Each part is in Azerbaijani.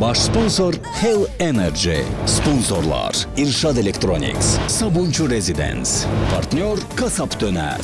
Baş sponsor Hell Energy. Sponsorlar İrşad Electronics, Sabunçu Residence, partnyor Kasap Döner.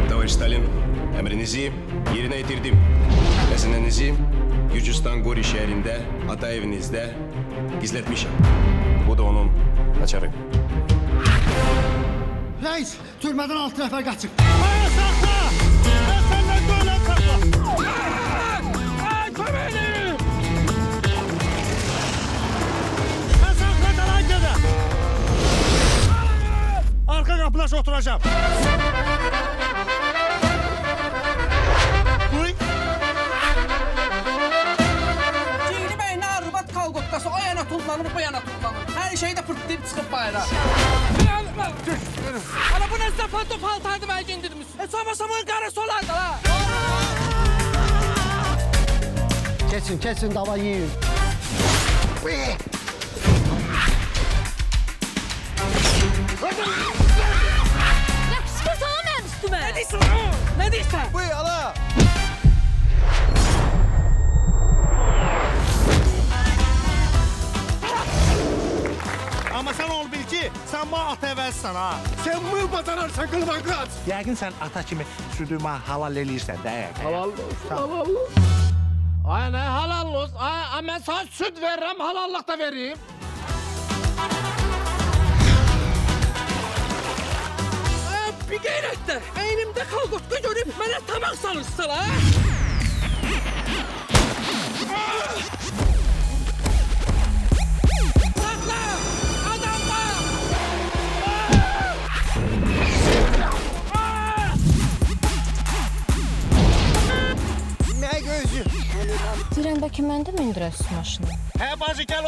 Tavış Stalin, emrinizi yerine getirdim. Hazinenizi Gürcistan Gori şehrinde, ata evinizde gizletmişim. Bu da onun açarı. Reis, türmeden 6 nəfər qaçıb. Ay, saxla! Mən səndən dövlət saxla! Ay, köməyini! Mən saxla qalan gedə! Arka qapılaş oturacağım. Buyur. Ceyli bəyin arvat kalqotqası o yana tullanır, bu yana tullanır. Hər şeydə pırtlayıb çıxıb bayra. Ana bu nə zəfətdə paltardı mən gindirmiş. Savaşamın qarası olardı ha. Keçin, dava yiyin. Yakışıklı sana mənim üstümə. Nə deyirsən? Nə deyirsən? Buyur, ala! Amma sən ol bil ki, sən bana ata əvəzsən ha. Sən bunu bacararsan qılman qaç. Yəqin sən ata kimi südümə halal eləyirsən də. Halal olsun. Ay nə halal olsun? Ay mən sana süd verirəm, halallıq da vereyim. Bir qeyrətdə əynimdə kalqotqa görüb mənə tamaq salırsan ha. Saxla! Adam var! Nə gözü? Dirəndəki mən də mindirəsin maşını. Hə bacı, gəl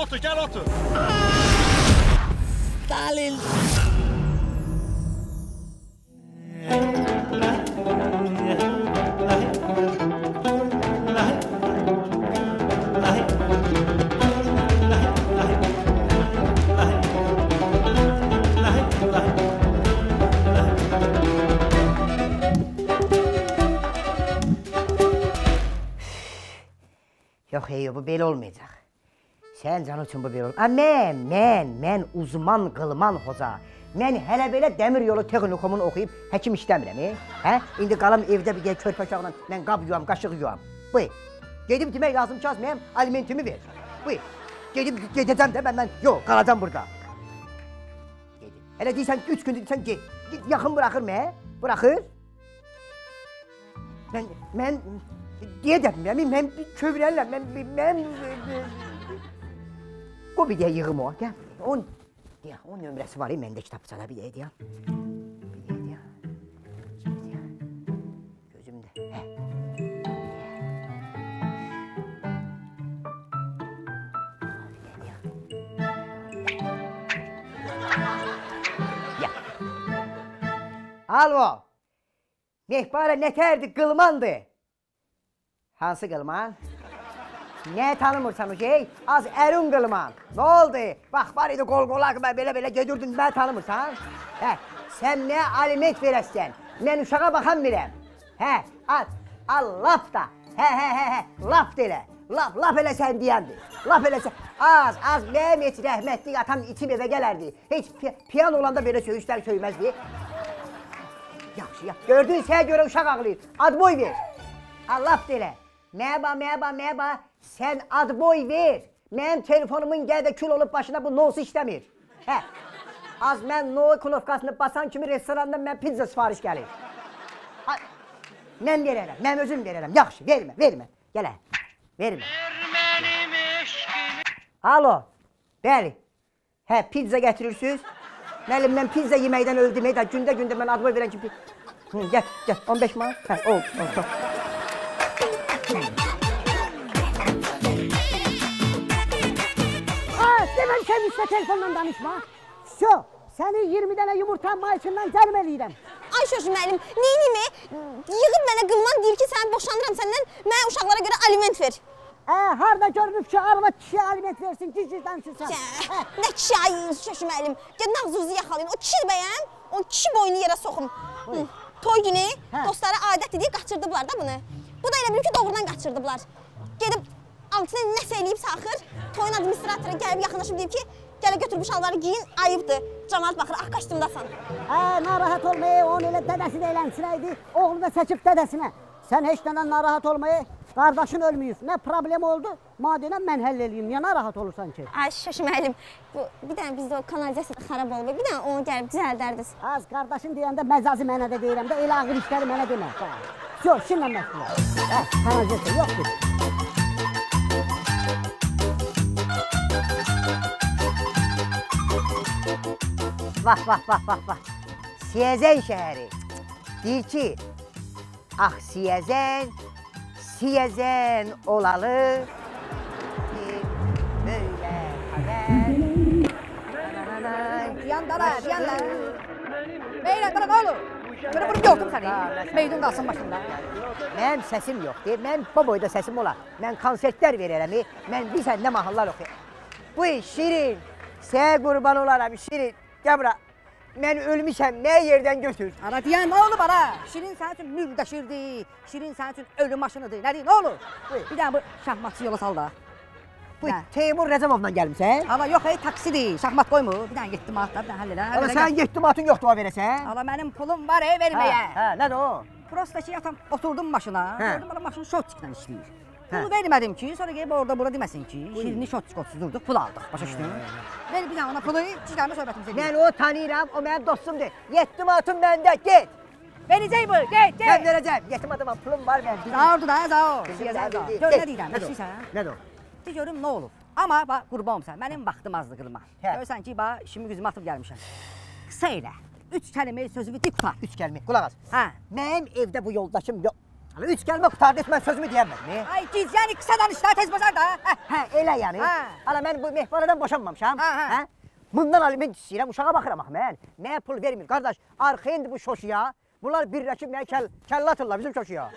otur. Dalil! Yox, bu belə olmayacaq. Sən canı üçün bu belə olmayacaq. Mən uzman qılman hoca. Mən hələ belə dəmir yolu texnikumunu oxuyub həkim işləmirəm. İndi qalam evdə bir körpə uşaqla mən qab yuyam, qaşıq yuyam. Buyur, gedib demək lazım ki, mənim alimentimi ver. Buyur, gedəcəm də mən, yox, qalacam burada. Hələ deyirsən, 3 gündür deyirsən, yaxın buraxır mı? Buraxır. Mən deyəcəm, mən kövrələm, mən... O bir deyə yığım o, gəl. Onun nömrəsi var, məndə kitabçada bir deyə. Gözümdə. Alo. Mehbara nətərdir, qılmandır. Hansı qılman? Nə tanımırsan o şey? Az ərin qılman. Nə oldu? Bax, var idi qol-qolaq, belə gedirdin, mən tanımırsan? Sən nə aliment verəsən? Mən uşağa baxan birəm. Al, laf da. Laf da elə. Laf elə sən deyəndir. Laf elə sən. Az, mənim heç rəhmətlik atam içim evə gələrdi. Heç piyan olanda belə söyüşlər söyməzdi. Yaxşı, gördün sən görə uşaq ağlayır. Adboy ver. Laf da elə. Məba, sən adboy ver. Mənim telefonumun gəl də kül olub başına bu nosu işləmir. Az mən no knovkasını basan kimi restorandan mən pizza sifariş gəlir. Mən verərəm, mən özüm verərəm. Yaxşı, vermə. Gələ, vermə. Alo. Bəli. Hə, pizza gətirirsiniz. Müəllim, mən pizza yeməkdən öldüm. Gündə mən adımı verən ki... Gəl, 15 manat. Hə, ol. Demem sen üstə telefonla danışma. Şu, səni 20 dənə yumurta mayısından cərim eləyirəm. Ay Şoşu müəllim, neynimi? Yığıb mənə qılman deyir ki, sən boşanıram səndən, mənə uşaqlara görə aliment ver. Harada görünüb ki, arvad kişiyə aliment versin, gizli danışırsan. Nə kişi ay Şoşu müəllim, gəl nağzınızı yaxalayın, o kişi bəyəm, o kişi boyunu yerə soxum. Toy günü dostlara adət edib qaçırdıblar da bunu. Bu da elə bilir ki, doğrudan qaçırdıblar. Gedib altına nəsə eləyib saxır, toyun administratoru gəlib yaxınlaşıb deyib ki, gələ götür bu şalvarı giyin, ayıbdır. Camaat baxır, ah kostyumdasan. Narahat olmayı, onun elə dədəsi də eləmsinəydi, oğlu da seçib dədəsinə. Sən heç nədən narahat olmayı, qardaşın ölməyib. Nə problem oldu? Madinə mən həll eləyim. Niyə narahat olursan ki? Ay Şoşu müəllim, bir dənə bizdə o kanalizasiyada xarab olub, bir dənə onu gəlib düzəldərdiniz. Az qardaşın deyəndə məcazi mənə də deyirəm də, elə ağır işləri mənə demə. Yox, şimdi məşğul. Kanalizasiya yoxdur. Vah. Siyəzən şəhəri. Deyir ki, Siyəzən olalı. Böyle haber. Yandalar. Beyler, ne olur? Böyle bunu gördüm səni. Meydun qalsın başında. Mənim səsim yoxdur. Mən bu boyda səsim olar. Mən konsertlər verərəm. Mən bilsən nə mahallar oxuyam. Bu Şirin, sənə qurban olaram Şirin. Gəl bura. Mən ölmüşəm, nə yerdən götür? Ana deyən, nə olub ana? Şirin sənin üçün mürdəşirdir. Şirin sənin üçün ölüm maşınıdır. Nə deyir, nə olur? Bir dənə bu şahmatçı yola sal da. Bu Teymur Rəcəbovla gəlmişsən? Ana yox, taksidir. Şahmat qoymur. Bir dənə 7 manatda, bir dənə həll elə. Ana sənin 7 manatın yoxdur o verəsən? Ana mənim pulum var verməyə. Nədir o? Prosta ki, yatam, oturdum maşına. Gördüm bana maşın şotçiklə işləyir. Pulu vermədim ki, sonra gelib orada bura deməsin ki, Şirini şotçik otuzdurduq, pul aldıq. Başa düşdün? Ver bir dənə ona pulu, cizlərimə söhbətimizi edin. Mən o tanıyıram, o mənim dostumdur. 7 manatım məndə, get. Verəcək bu, get. Mən verəcəm, 7 manatım pulum var məndə. Zaordur da, zaor. Gör nə deyirəm, eşliysən? Nədir o? De görüm nə olub. Amma bax, qurbanımsan, mənim vaxtım azdı qılma. Görürsən ki, bax, işimi güzümü atıb gəlmişəm. Qısa elə, 3 kəlmə sözümü dik tutar. 3 kəlmə, qulaq as. Hə. Mənim evdə bu yoldaşım yox. 3 kəlmə qutardı, mən sözümü deyəmədim. Ay giz, yəni qısa danışlar tez basar da. Elə yəni. Hala mən bu mehvaradan boşanmamışam. Bundan aliment istəyirəm, uşağa baxıram axı mən. Mənə pul vermir, qardaş. Arxayındır bu şoşuya. Bunlar birləşib mənə kəllə atırlar bizim şoşuya.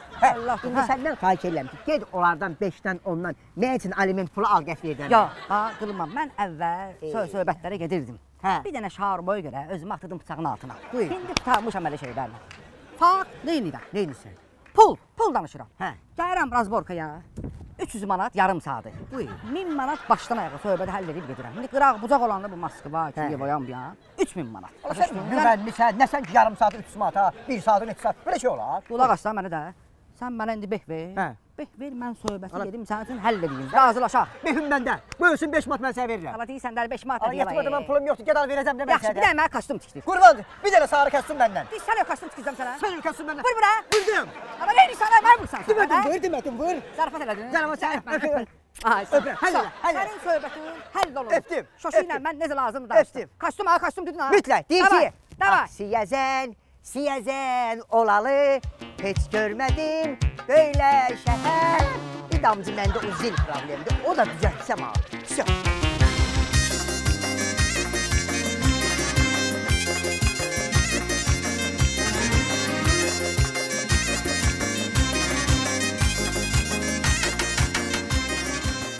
İndi səndən xahiş edirəm ki, ged onlardan 5-dən 10-dan mən üçün aliment pulu al qəf verdən. Yox, qılmam. Mən əvvəl söhbətlərə gedirdim. Bir dənə şarboya görə özümü atırdım bıçağın altına. İndi tutarmışam elə şeylərlə. Fakt, neynirəm? Neynirsən? Pul danışıram. Gəlirəm razborkaya. 300 manat yarım saatı. 1000 manat başdan ayağa söhbəti həll edib gedirəm. İndi qıraq bucaq olanda bu Moskva, Kiyevoyan 3000 manat. Sən güvənlisən, nə sən ki yarım saat 300 manata, 1 saat 2 saat, belə şey olar. Qulaq aslan mənə də. Sən mənə indi beh ver. Beh ver, mən söhbəti gedim sənin üçün həll edeyim. Razılaşaq. Behim məndə. Bölsün 5 manat mən sənə verirəm. Hala deyirsən də 5 manat deyirəm. Yatmadım mən pulum yoxdur, ged al verəcəm də mən sənə. Yaxşı, bir dənə mənə kostyum tikdir. Qurbandır, bir dənə sarı kostyum məndən. Sən yox kostyum tikəcəm sənə. Sən yox kostyum məndən. Vur bura. Vurdum. Amma nə edirsən, mən vursan. Demədim, vur. Zarafat elədin. Zarafat Sənin söhbətin həll olur. Öpdüm. Şoşu ilə mən necə lazımdır danışdım. Kostyum al, kostyum dedin ha. Mütləq, deyir ki, Siyəzən olalı, heç görmədim böyle şəhər. Bir damcı məndə o zil problemdir, o da düzəltsəm ha.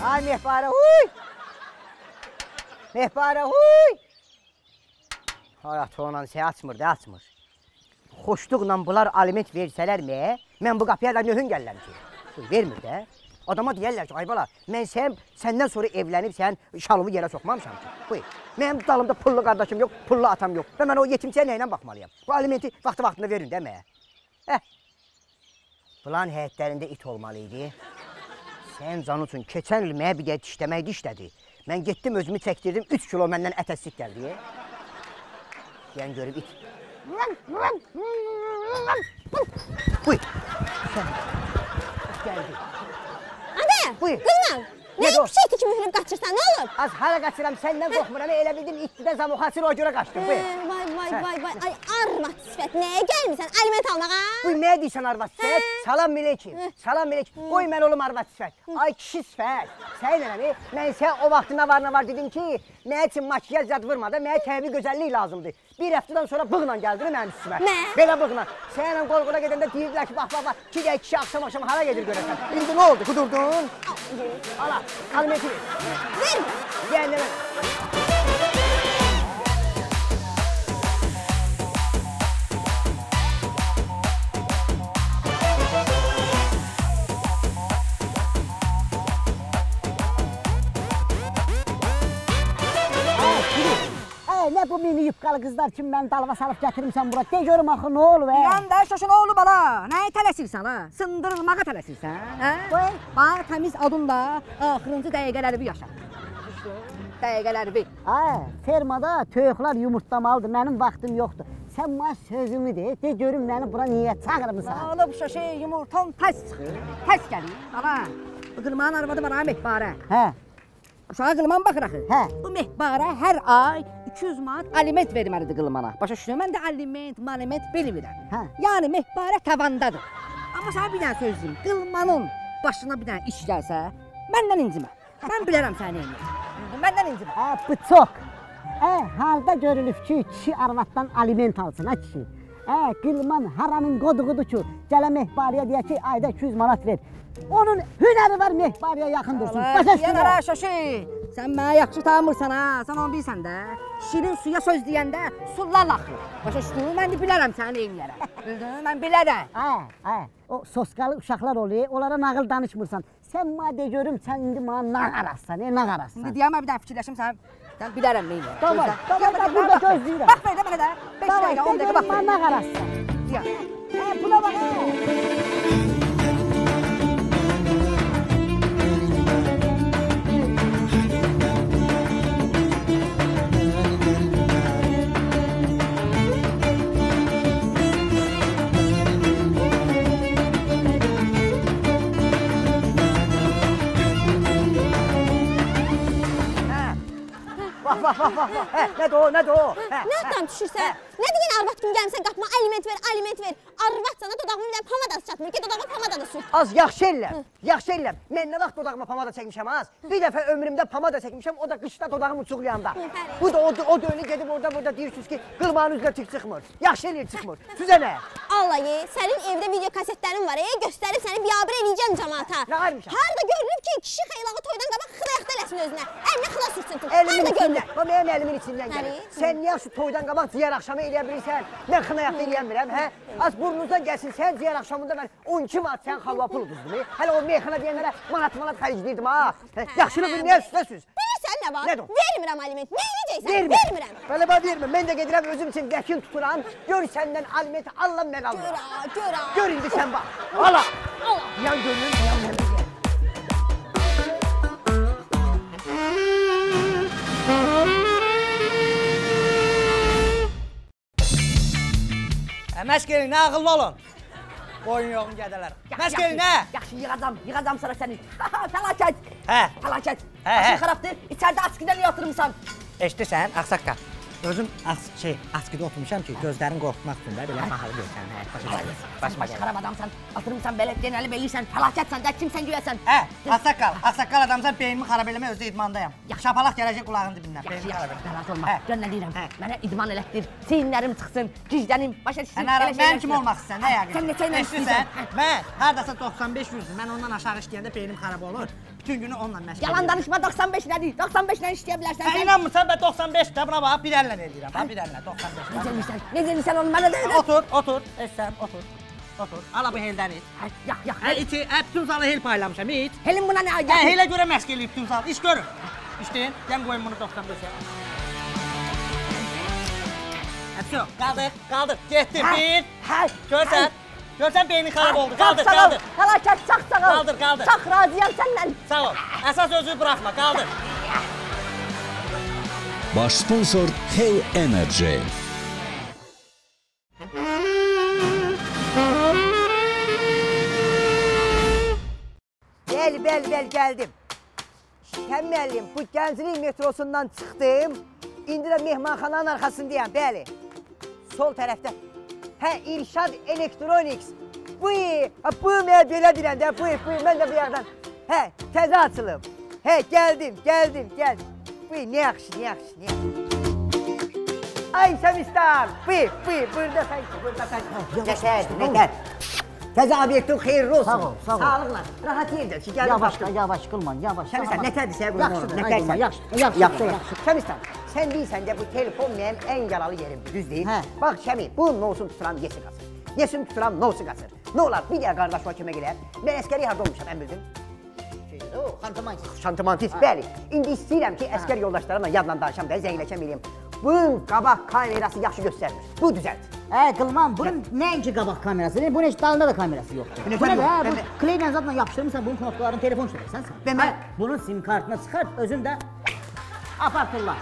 Ay Mehbara, huy! Mehbara, huy! Hayat oğlan şey açmır da açmır. Xoşluqla bunlar aliment versələrmi, mən bu qapıya da nöhün gəlirəm ki. Vermir də. Adama deyərlər ki, ay bala, mən səndən sonra evlənib sən şalımı yerə soxmamışam ki. Buyur, mənim dalımda pullu qardaşım yox, pullu atam yox. Və mən o yetimçiyə nəylə baxmalıyam? Bu alimenti vaxtı-vaxtında verin də mənə. Bulan həyətlərində it olmalıydı. Sən canı üçün keçən il mənə bir dəyə dişləməkdə işlədi. Mən getdim özümü çəkdirdim, 3 kilo məndən ətəslik gəldi. Deyən görüb it. Buyur. Sən. Gəldi. Adə, Buyur. qızım, Nəyə pişikdir ki, mühürüb qaçırsan, nə olur? Az hara qaçıram, səndən qorxmuram, elə bildim ittidə zamuxasır, o görə qaçdım, buyur. Vay, ay arvad sifət, nəyə gəlmirsən, aliment almağa? Buyur, nə deyirsən arvad sifət? Salam melekim, qoy mən olum arvad sifət. Ay kişi sifət, sən eləmi? Mən sən o vaxtı nə var dedim ki, nə üçün makiyaj zad vurmadı, mənə təbii gözəllik lazımdır. Bir həftədən sonra bığla gəldin mənim üstümə. Nə? Belə bığla. Sənlə qol-qola gedəndə deyirdilər ki, bax, iki də kişi axşam hara gedir görəsən. İndi nə oldu, qudurdun? Ala, alimenti ver. Ver. Gəl, Nə bu mini yupqalı qızlar kimi məni dalva salıb gətirmişsən bura? De görüm axı, nə olub, Yanda şaşın oğlu bala, nəyə tələsirsən, ha? Sındırılmağa tələsirsən, hə? Bax, təmiz adınla axırıncı dəqiqələrimi yaşa. Dəqiqələrimi. Fermada töyüklər yumurtlamalıdır, mənim vaxtım yoxdur. Sən mənə sözümü de görüm məni bura niyə çağırmısan? Alıb şaşı, yumurtan təz çıxır, təz gəlir, bala. Bu qılmanın arvadı var, ha, Mehbarə. Hə. Uşağa qılman baxır axı. Hə. Bu Mehbarə hər ay 200 manat aliment verməlidir qılmana. Başa düşdün, mən də aliment bilmirəm. Hə. Yəni Mehbarə tavandadır. Amma sənə bir dənə söz deyim, qılmanın başına bir dənə iş gəlsə, məndən incimə. Mən bilərəm səni eləyəm. Məndən incimə. Bu çox. Halda görülüb ki, kişi arvaddan aliment alsın, ha kişi. Qılman haranın qoduğudur ki, gələ Mehbarəyə deyə ki, ayda 200 manat ver. Onun hünəri var Mehbarəyə yaxın dursun. Başa düşdün? Şaşı, sən mənə yaxşı tanımırsan, ha? Sən onu bilsən də. Şirin suya söz deyəndə sular axır. Başa düşdün? Mən də bilərəm səni eləyərəm. Bildin? Mən bilərəm. O soskalı uşaqlar oluyor, onlara nağıl danışmırsan. Sən mənə de görüm, sən indi mənə nağ arassan, nağ arassan. İndi deyəm, bir dənə fikirləşim sən. Sən bilərəm neynəyəm. Tamam, burada gözləyirəm. Bax ver də mənə də. 5 dəqiqə, 10 dəqiqə bax. Mənə nağ arassan. Deyəm. Buna bax. Bax, nədir o? Nə atdan düşürsən? Nə deyən arvad kimi gəlmişsən qapıma, aliment ver. Arvad sana dodağımın bir dənə pamadası çatmır ki, dodağıma pamada sür. Az yaxşı eləm. Mən nə vaxt dodağıma pamada çəkmişəm az? Bir dəfə ömrümdə pamada çəkmişəm, o da qışda dodağım uçuqlayanda. Bu da o dönü gedib orada deyirsiniz ki, qılmağın üzrə tük çıxmır. Yaxşı eləyir çıxmır. Süzə nə? Allah sənin evdə video kasetlərin var, göstərib səni biabır eləyəcəm cəmaata. Nə qarmışam? Harada görülüb ki, kişi xeylağı toydan qabaq xılayaqda eləsin özünə. Əlinə xıla sürsün. Harada görülüb? O mənim əlimin içindən gəlir. Sən niyə şu toydan qabaq ciyər axşamı eləyə bilirsən? Mən xınayaqda eləyəmirəm, hə? Az burnunuzdan gəlsin, sən ciyər axşamında mən 12 manat sən xalva pul uduzdum. Hələ o meyxana deyənlərə manat xərcləyirdim, ha? Yaxşını bilməyən süzə süz. Bilirsən nə var? Nədir o? Vermirəm aliment. Nə edəcəksən? Vermirəm. Belə vermə. Mən də gedirəm özüm üçün vəkil tuturam. Gör səndən aliment allam, mən almıram. Gör indi sən bax. Ala. Yan görünür, yan mən bilirəm. Məşq edin, nə ağıllı olun. Qoyun yoğun qədələr. Məşq edin, nə? Yaxşı, yığacam sana səni. Fəlakət. Fəlakət. Hə. Başın xarabdır, içəridə askidən yatırmışsan. Eşidirsən, Ağsaqqal. Özüm askidə oturmuşam ki, gözlərini qorxutmaq üçün də belə mahalı görsən. Başıma gəlir. Xarab adamsan, atırmışsan belə, genəli belirsən, fəlakətsən də, kimsən güyəsən. Ağsaqqal adamsan, beynimi xarab eləmə, özdə idmandayam. Şapalaq gələcək qulağının dibindən. Rahat olma, gönləliyirəm. Mənə idman elətdir, çiyinlərim çıxsın, gicdənim, başa düşsün. Mənim kim olmaq istəyirsən, nə yəqin? Sən neçə ilə istəyirsən? Mən hardasa 95-100-dür, mən ondan aşağı işləyəndə beynim xarab olur. Bütün günü onunla məşq edirəm. Yalan danışma, 95 nədir? 95 ilə işləyə bilərsən. Sən inanmırsan, mən 95-də buna bax, bir əllə eləyirəm. Bir əllə, 95. Necə eləyirsən onu, mənə də elə. Otur, eşsən, otur. Ala bu heldən iç. Yax. İçi, bütün zalı hel paylamışam, iç. Helin buna nə? Helə görə məşq eləyib bütün zalı, iç görün. İçdin, gəlin qoyun bunu 95-ə. Qaldır, getdi, bir. Görsən beynin xarab oldu, qaldır. Fəlakət, çox sağ ol. Qaldır. Çox razıyam səndən. Sağ ol, əsas özünü buraxma, qaldır. Baş sponsor Hell Energy. Bəli, gəldim. Sən müəllim, bu Gənclik metrosundan çıxdım. İndi də mehmanxananın arxasındayım, bəli. Sol tərəfdə. Hə, İrşad Electronics. Bu mən belə deyirəm də, mən də bu yerdən. Hə, təzə açılıb. Hə, gəldim. Ne yaxşı. Ay Səmistan, burada sən. Nətər? Təzə obyektin xeyirli olsun. Sağ ol. Sağlıqla, rahat yerdə ki, gəlin. Yavaş qılman, yavaş. Səmistan, nətərdir sən bunu? Yaxşı. Səmistan, sən deyirsən də bu telefon mənim ən yaralı yerimdir, düz deyil? Bax, Şəmi, bunun olsun tuturam, yesi qaçır. Yesim tuturam, nosu qaçır. Nə olar, bir dəyə qardaşıma kömək elə. Mən əskəri harda olmuşam, ən bildin? Şantimantis, bəli. İndi istəyirəm ki, əskər yoldaşlarımla yadla danışam da, zəngləşəm eləyim. Bunun qabaq kamerası yaxşı göstərmir. Bu düzəldir. Qılman, bunun nəinki qabaq kamerası, bunun heç dalında da kamerası yoxdur. Bu nə də? Kleylə zadla yapışdırmışsan, bunun knopkalarını telefon işləyirsən sən. Bunun sim kartına çıxart, özün də apartırlar.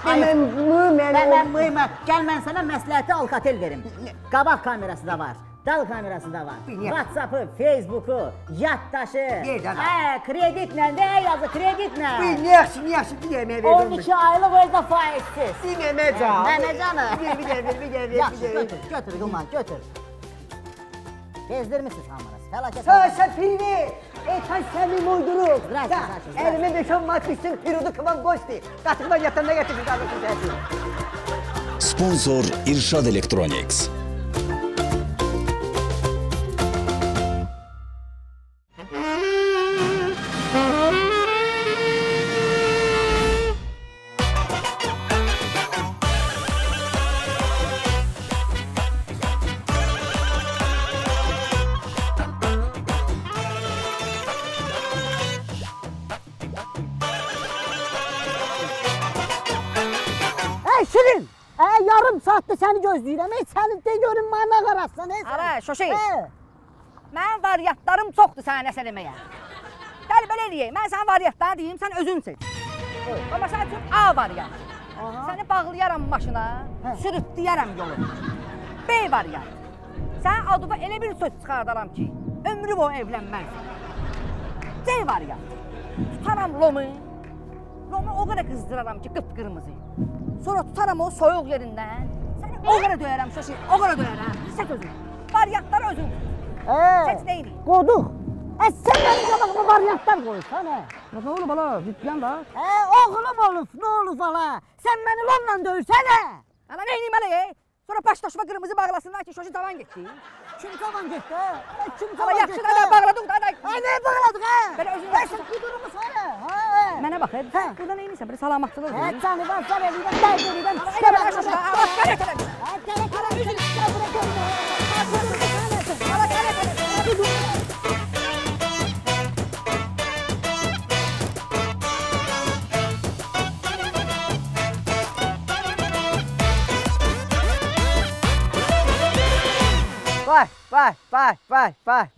Gəl mən sənə məsləhəti Alcatel verim. Qabaq kamerası da var. Dal kamerası da var. WhatsApp'ı, Facebook'u, yaddaşı. Kreditlə də yazı, kreditlə. Ne yaxşı, bir yemeğe verdim. 12 aylıq özdə faizsiz. Bir yemeğcan. Məməcanı. Bir Yaxşı, götür Qılman, götür. Gezdirmişsiniz kamerası, fəlakət. Sən Pirvi, səmim uydurub. Əlimə 5-10 mat düşsün, Pirudu kıvam qoşdu. Qatıqdan yatanda gətirsin, qardaşım səhəsin. Sponsor İrşad Electronics. Şirin, yarım saatdir səni gözləyirəm, sənin de görün mənə qarasın. Ara, Şoşi, mənim variantlarım çoxdur sənə nəsə deməyə. Gəl belə eləyək, mən sənə variantlarını deyim, sən özün seç. Amma sən üçün A variant. Səni bağlayaram maşına, sürütləyərəm yolu. B variant. Sən adıma elə bir söz çıxardaram ki, ömrü boyu evlənməzsən. C variant. Tutaram Lomu o qədər qızdıraram ki, qıpqırmızı. Sonra tutaram o soyuq yerindən, səni o qədər döyərəm, Şoşi, o qədər döyərəm. Seç özün. Variantlar özün. Seç deyirik. Qoduq. Sən mənim qabağıma variantlar qoyursan, Nə olub, bala? Bityan da. Oğlum olub, nə olub, bala? Sən məni lomla döyürsənə. Ana, neyniyim hələ, Sonra başdaşıma qırmızı bağlasınlar ki, Şoşi tavan getdi. Kim tavan getdi, Kim tavan getdi? Yaxşı da bağladıq da. Nə bağladıq, Belə özün Sən qudurumu sonra. Mənə bax, burada neyniysən? Belə salamatçılıq deyil. Səni var, sən eləyirəm, dərd eləyirəm. Belə Şoşi, qərət elədim.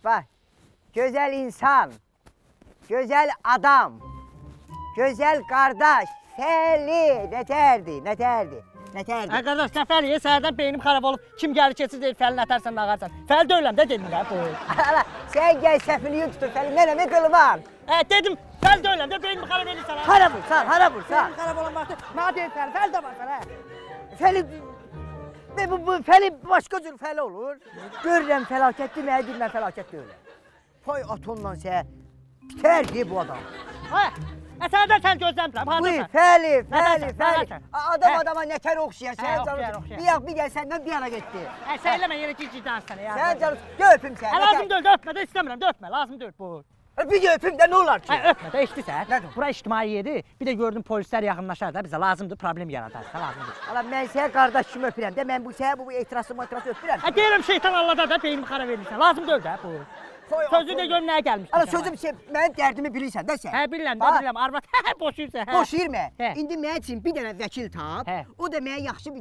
Vay. Gözəl insan, gözəl adam, gözəl qardaş, Fəli, nətərdi? Qardaş, sən Fəliyə səhərdən beynim xarab olub, kim gəlir keçir deyir, Fəli nətərsən, nağarsan. Fəli döyüləm də dedim də, boy. Sən gəl səfiliyi tutur, Fəli, nənəmi qılman. Dedim, Fəli döyüləm də beynimi xarab edirsən. Hara vursan. Beynim xarab olan vaxtı, mənə deyir Fəli də var sənə. Fəli başqa cür Fəli olur. Görürəm fəlakət deməyə deyirəm, fəlakət deyirəm. Pay atonla sən, bitərdi bu adam. Sənədən sən gözləmirəm, haradasan? Fəli. Adama nətər oxşayan, bir gəl səndən bir yana getdi. Sən eləmə, yerə ki, ciddansan. Sən canım, öpüm sən. Lazım deyil, öpmə də istəmirəm, öpmə, lazım deyil bu. Bir də öpüm də nə olar ki? Öpmə də, eşidirsən. Bura ictimai yeri, bir də gördüm polislər yaxınlaşar da, bizə lazımdır, problem yaradarsa, lazımdır. Mən sənə qardaş kimi öpürəm də, mən sənə bu etirazı öpürəm. Deyirəm, şeytan Allah'da da beynimi xarab edirsən, lazım deyil də bu. Sözü də gör nəyə gəlmişdir. Sözüm mənim dərdimi bilirsən də sən. Bilirəm, arvad boşuyursan. Boşuyurmə. İndi mənim üçün bir dənə vəkil tap, o da mənə yaxşı bir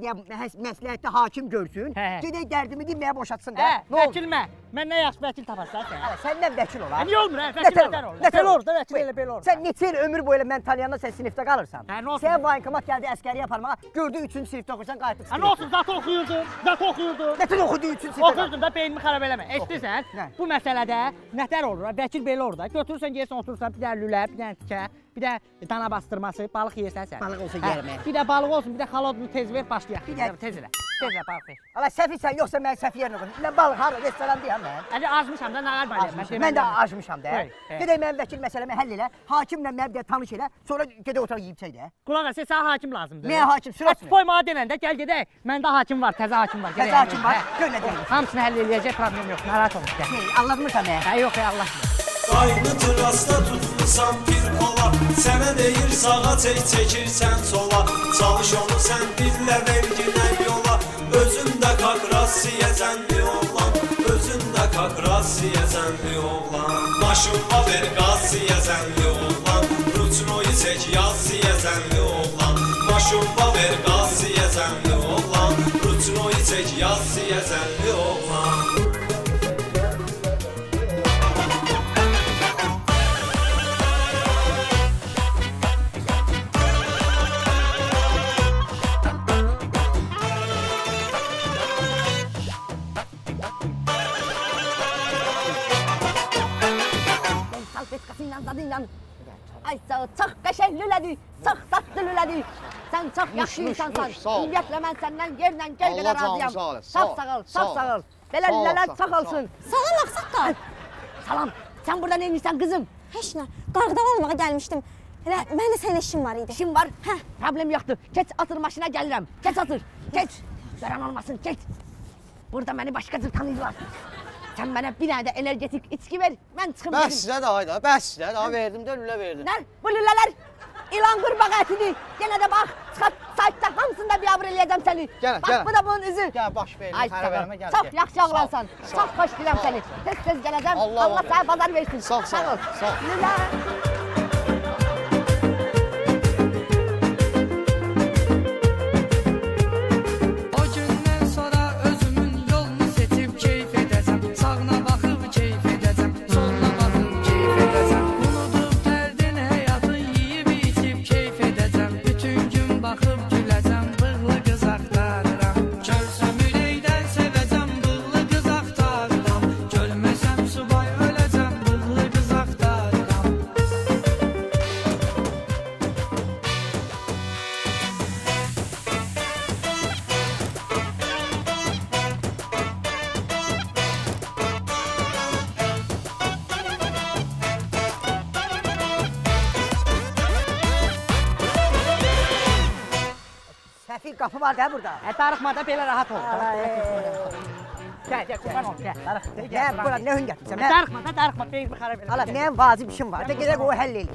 məsləhətdə hakim görsün, gedək dərdimi deyib mənə boşatsın da. Vəkilmə, mən nə yaxşı vəkil taparsan sən. Səndən vəkil olar. Niyə olmur, vəkil nətər olur? Nətər olur da, vəkil elə belə olur. Sən neçə il ömür boyu mən tanıyanda sən sinifdə qalırsan. Sən vankomat gəldi əskəriyə aparmağa, gördü 3-cü sinifdə oxuyursan, qayıtdıq sinifdə. Nə olsun, zat oxuyurdun. Nətər oxudu 3-cü sinifdə? Oxuyurdun da, beynimi xarab eləmə. Eşidirsən, bu məsələdə nətər olur, vəkil belə olur da. Götürürsən, gelsən, oturursan, bir dənə lülə, bir dənə tikə, bir də dana bastırması, balıq yeyirsən sən. Balıq olsa yeyərəm. Bir də balıq olsun, bir də xalodunu tez ver, başlayaq. Bir də tez elə. Tez elə balıq ver. Ala səfirsən, yoxsa mən səfir yerinə qoyum. Mən balıq hara, restorandayam mən. Hadi azmışam da, nağar bayım. Mən də acmışam da. Gedək mənim vəkil məsələmi həll elə, hakimlə mənə bir tanış elə, sonra gedək oturaq yeyib çək də. Qulaq as, sənə hakim lazımdır. Nəyə hakim, sürətmi? Qoymağa denəndə, gəl gedək. Məndə hakim var, təzə hakim var. Təzə hakim var, gör nə deyil. Hamısını həll eləyəcək, problem yox, narahat olmuş. Anlatmırsan mən? Hə, yox, Allah'ım. Qaynı rasta tutmusan bir kola, sənə deyir sağa çəkirsən sola. Çalış onu sən dillə verginə yola, özündə kakrasiyə zənli oğlan, özündə kakrasiyə zənli oğlan. Başıma ver qasiyə zənli oğlan, ruçnoyu çək yazıya zənli oğlan. Başıma ver qasiyə zənli oğlan, ruçnoyu çək yazıya zənli oğlan. Ay sağ ol, çox qəşəng lülədir, çox tatlı lülədir. Sən çox yaxşı insansan. Ümumiyyətlə mən səndən yerlə göy qədər razıyam. Çox sağ ol, çox sağ ol. Belə lülələr çox olsun. Salam ağsaqqal. Salam. Sən burada nə edirsən qızım? Heç nə. Qarğıdav almağa gəlmişdim. Elə mənim də sənin işim var idi. İşim var? Hə, problem yoxdur. Keç atır maşına gəlirəm. Keç atır. Keç. Görən olmasın, keç. Burada məni başqa cür tanıyırlar. Sən mənə bir dənə də energetik içki ver, mən çıxım gedim. Bəs sizə də ayda, bəs sizə də verdim də lülə verdim. Nə? Bu lülələr ilan qurbağa ətidir. Yenə də bax, çıxart saytda hamısında biabır eləyəcəm səni. Gəlin, bax, bu da bunun üzü. Gəl, baş verin, xərə vermə, gəl. Çox yaxşı oğlansan, çox xoş deyirəm səni. Tez-tez gələcəm, Allah sənə bazar versin. Sağ ol, sağ ol. Lülə. Səfir qapı var da burada. Darıxmada belə rahat ol. Gəl, qurban ol, gəl. Gəl, bura nə hün gətirsən? Darıxma, beyni xarab elə. Ala, mənim vacib işim var. Da gedək o həll eləyək.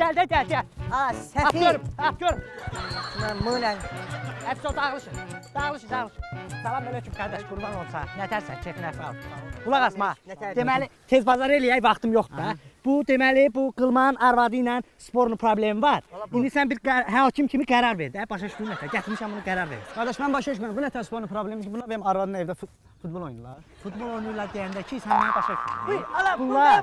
Gəl. Ala, səfir. At görüm. Mən bunu... Hepsi o dağılışın. Salam aleyküm qardaş, qurban olsa. Nətərsən, keyfin əhval. Qulaq asma. Deməli, tez bazar eləyək, vaxtım yoxdur da. Deməli, bu qılmanın arvadı ilə sporun problemi var. İndi sən bir hakim kimi qərar ver də, başa düşdün nətər, gətirmişəm bunu qərar ver. Qardaş, mən başa düşmürəm, bu nətər sporun problemi ki, bunlar benim arvadın evdə futbol oynayırlar. Futbol oynayırlar deyəndə ki, sən mənə başa düşdün. Bunlar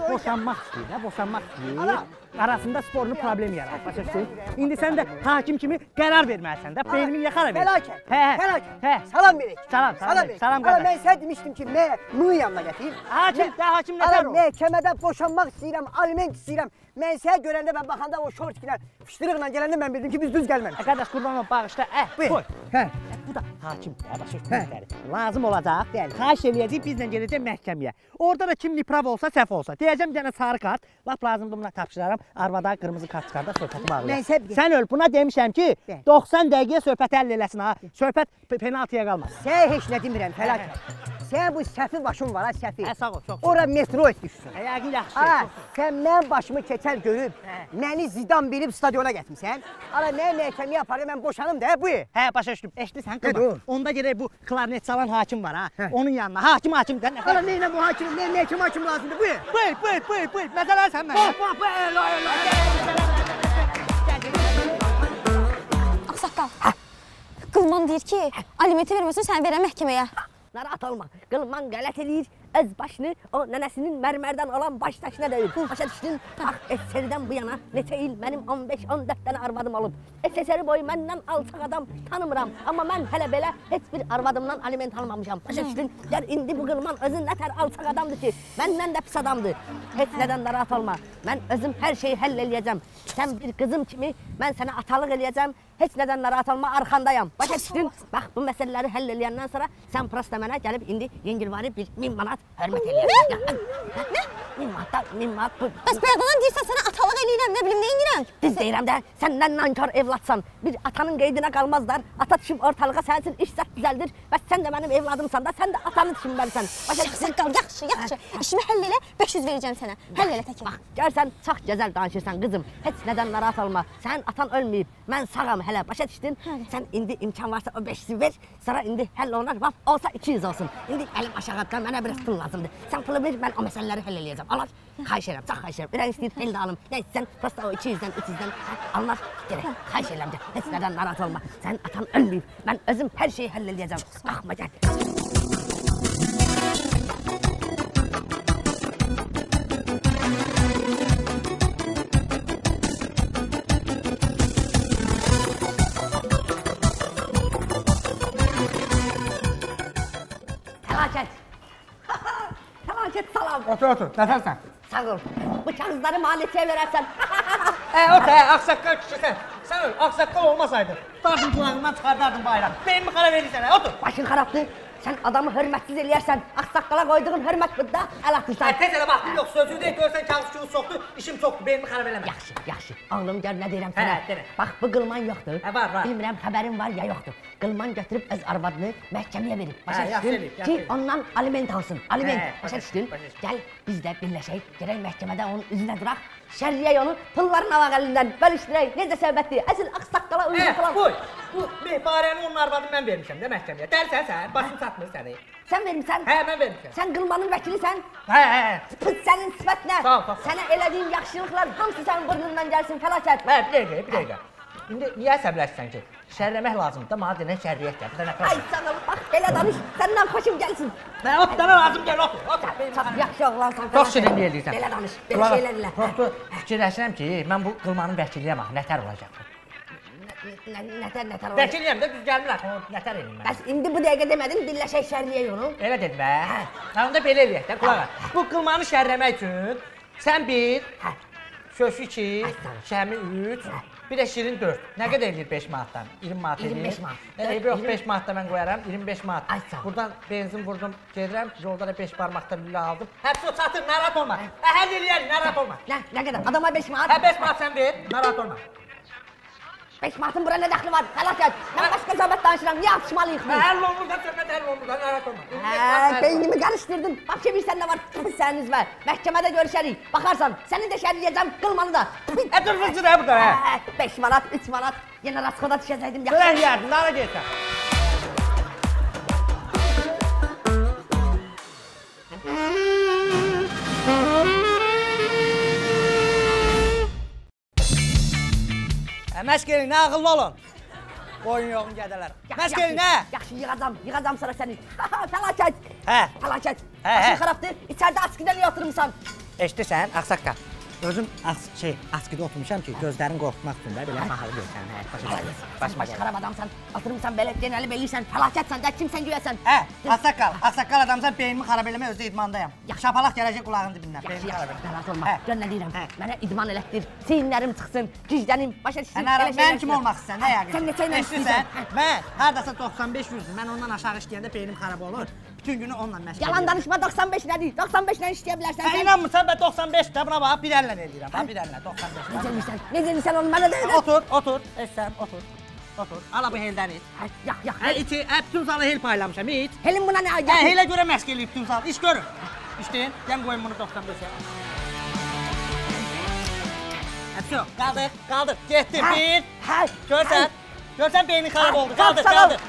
boşanmaq istəyir, arasında sporlu problem yarar, başa düşdün. İndi sən də hakim kimi qərar verməlisən də, beynimin yaxara ver. Fəlakət. Salam verək. Salam qardaş. Mən sənə demişdim ki, bunu yanına gətir. Hakim nətər o? Məhkəmədə boşanmaq istəyirəm, aliment istəyirəm. Mən sənə görəndə, mən baxanda o şortkilə, fışdırıqla gələndə mən bildim ki, biz düz gəlməmişik. Qardaş, qurban ol, bağışla, qoy. Bu da hakim, başa düşdün. Lazım olacaq, xahiş eləyəcək, bizlə gedəcək məhkəməyə. Orada da kim niprav olsa, səhv olsa. Deyəcəm, bir dənə sarı kart, lap lazımdır buna tapşıraram. Arvada qırmızı kart çıxarda söhbəti bağlayaq. Sən öl, buna demişəm ki, 90 dəqiqəyə söhbəti həll eləsin ha. Söhbət penaltıya qalmaz. Sən heç nə demirəm, fəlakət. Sən bu səfir başın var ha, səfir. Sağ ol, çox. Ora metro etmişsin. Yəqin yaxşı. Sən mən başımı keçər görüb, məni zidan bilib stadiona gətirmişsən. Ala, nə məhkəməyə aparır, mən boşanım da, bu. Hə, başa düşdüm. Eşidirsən, qılma. Onda gedək bu klarnet çalan hakim var ha. Onun yanına. Hakim da. Ala, neynə bu hakim, nə məhkəmə hakim lazımdır, bu. Buyur. Məsələ sən mənə. Ağsaqqal. Qılman deyir ki, alimenti verməsin, sən verəm məhkəməyə. Narahat olma. Qılman qələt eləyir. öz başını o nənəsinin mərmərdən alan baş daşına döyür. Başa düşdün? Bax, SSR-dən bu yana neçə il mənim 15-14 dənə arvadım olub. SSR boyu məndən alçaq adam tanımıram. Amma mən hələ belə heç bir arvadımdan aliment almamışam. Başa düşdün? Gəl indi bu qılman özün nətər alçaq adamdır ki, məndən də pis adamdır. Heç nədən narahat olma. Mən özüm hər şeyi həll eləyəcəm. Sən bir qızım kimi mən sənə atalıq eləyəcəm. Heç nədən narahat olma, arxandayam. Başa düşdün? Bax, bu məsələləri həll eləyəndən sonra sən prosta mənə gəlib indi yengilvari bir 1000 manat hörmət eləyəcəm. Nə? 1000 manat bu. Bəs bayaqdan deyirsən sənə atalıq eləyirəm, nə bilim, nə edirəm? Düz deyirəm də, səndən nankar evlatsan. Bir atanın qeydinə qalmazlar. Ata düşüb ortalığa sənin üçün iş zət düzəldir. Bəs sən də mənim evladımsan da, sən də atanı düşünməlisən. Saqqal, yaxşı. İşimi həll elə, 500 verəcəm sənə. Həll elə təkin. Bax, görsən, çox gözəl danışırsan qızım. Heç nədən narahat olma. Sənin atan ölməyib. Mən sağam hələ, başa düşdün? Sən indi imkan varsa o 500 ver. Sonra indi həll olunar, olsa 200 olsun. İndi əlim aşağıda, mənə biraz pul lazımdır. Sən pulu ver, mən o məsələləri həll eləyəcəm. Alar, xahiş edirəm, çox xahiş edirəm. Ürən istəyir, həll də alım. Nə istəyirsən, prosta o 200-dən, 300-dən alınar. Gerək, xahiş edirəm. Heç nədən narahat olma. Sənin atan ölməyib. Mən özüm hər şeyi həll eləyəcəm. Baxma, gəl. Fəlakət salam. Otur, nətərsən? Sağ ol. Bu kağızları maliyyəyə verərsən. Otur, ağsaqqal kişisən. Sən öl, ağsaqqal olmasaydın. Tutardım kulağından çıxardardım bayram. Beynimi xarab edirsən, otur. Başın xarabdır. Sən adamı hörmətsiz eləyərsən. Ağsaqqala qoyduğun hörmət budda əl atırsan. Tez elə vaxtım yox, sözü deyil, görsən kağız kağız soxdu, işim çoxdur, beynimi xarab eləmə. Yaxşı. Ağlım gör nə deyirəm sənə. Bax, bu qılman yoxdur. Var. Bilmirəm, xəbərin var ya yoxdur. Qılman götürüb öz arvadını məhkəməyə verib. Başa yaxşı düşdün ki, ondan aliment alsın. Aliment. Başa düşdün? Gəl, biz də birləşək, gələk məhkəmədə onun üzünə duraq. Şərriyək onu pulların avaq əlindən bölüşdürək. Necə söhbətdir? Əsl ağsaqqala uyğun falan. Bu Mehbarəni onun arvadını mən vermişəm də məhkəməyə. Dərsən sən, başın çatmır səni. Sən vermişsən? Hə, mən vermişəm. Sən qılmanın vəkilisən? Hə. Pıs sənin sifətinə. Sağ ol. Sənə elədiyim yaxşılıqlar hamısı sənin burnundan gəlsin, fəlakət. Hə, bir dəqiqə. İndi niyə əsəbləşsən ki? Şərləmək lazımdır da, mənə denən şərriyyət gəl. Ay sağ ol, bax, belə danış, səndən xoşum gəlsin. Mən ot dana lazım gəl, otur. Çox yaxşı oğlansan. Çox şirin deyirsən. Belə danış, belə şeylər elə. Prosto fikirləşirəm ki, mən bu qılmanın vəkilliyəm, nətər olacaq. Nətər olacaq. Vəkilliyəm də, düz gəlmir, nətər eləyim mən. Bəs indi bu dəqiqə demədin, birləşək şərliyək onu. Elə dedim bə. Onda belə eləyək də, qulağa. Bu qılmanı şərləmək üçün sən bir, Şöşü 2, Şəmi 3, bir də Şirin 4. Nə qədər eləyir 5 manatdan? 20 manat eləyir. 25 manat. Yox, 5 manatda mən qoyaram, 25 manat. Buradan benzin vurdum, gedirəm, yolda da 5 barmaqda lülə aldım. Həbsi o çatır, narahat olma. Həll eləyərik, narahat olma. Nə qədər? Adama 5 manat? Hə, 5 manat sən ver, narahat olma. 5 manatın bura nə dəxli var? Fəlakət. Mən başqa söhbət danışıram, niyə atışmalıyıq biz? Həll olmur da, söhbət həll olmur da, narahat olma. Beynimi qarışdırdın. Bax ki, bilsən nə var? Sənin üzvə. Məhkəmədə görüşərik. Baxarsan, səni də şərliyəcəm, qılmanı da. Dur, vızcı da burada, hə. 5 manat, 3 manat. Yenə raskoda düşəcəkdim. Görək yərdim, nara gelsən. Məşq elin, nə ağıllı olun. Qoyun yoxun qədələr. Məşq elin, nə? Yaxşı, yığacam sonra səni. Fəlakət. Fəlakət. Hə. Başın xarabdır, içəridə askidə niyə oturmuşsan? Eşidirsən, ağsaqqal. Özüm askidə oturmuşam ki, gözlərini qorxutmaq üçün də belə mahalı görsən. Başma xarab adamsan, oturmuşsan belə genəli belirsən, fəlakətsən də kimsən güyəsən. Hə, ağsaqqal adamsan, beynimi xarab eləmək özdə idmandayam. Şapalaq gələcək qulağın dibindən. Yaxşı, narahat olma. Gör nə deyirəm, mənə idman elətdir, çiyinlərim çıxsın, güclənim, başa düşsün. Mənim kimi olmaq istəyirsən, nə yəqin? Sən neçə ilə istəyirsən? Mən hardasa 95-100-dür, mən ondan aşağı işləyəndə beynim xarab olur. Bütün günü onunla məşğul edirəm. Yalan danışma, 95 nədir? 95 ilə işləyə bilərsən sən. İnanmırsan, mən 95-də buna bax, bir əllə eləyirəm, bir əllə, 95. Necə bilirsən onu mənə də elə? Otur, eşsəm, otur. Ala bu heldən iç. Yax. Bütün salı hel paylamışam, iç. Helin buna nə ayda? Helə görə məşq eləyib bütün salı, iş görün. İşləyin, gəlin qoyun bunu 95-ə. Həbsə, qaldır, getdi, bir. Görsən beynin xarab oldu, qaldır.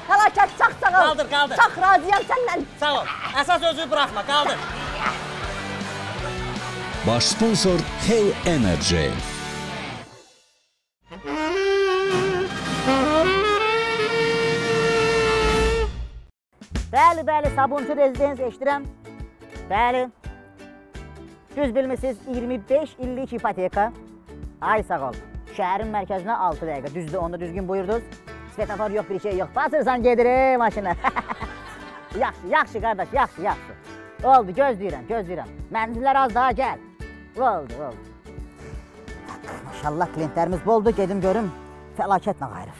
Fəlakət, çox sağ ol. Qaldır. Çox razıyam səndən. Sağ ol, əsas özünü buraxma, qaldır. Baş sponsor Hell Energy. Bəli, Sabunçu rezidens eşdirəm. Bəli. Düz bilmişsiniz, 25 illik ipoteka. Ay sağ ol. Şəhərin mərkəzinə 6 dəqiqə. Düzdür, onda düzgün buyurdunuz. Svetofor yox, bir şey yox. Basırsan gedirik maşına. Yaxşı qardaş, yaxşı. Oldu, gözləyirəm. Mənzillər az daha gəl. Oldu. Maşallah, klientlərimiz boldu. Gedim görüm, fəlakətlə qayrıb.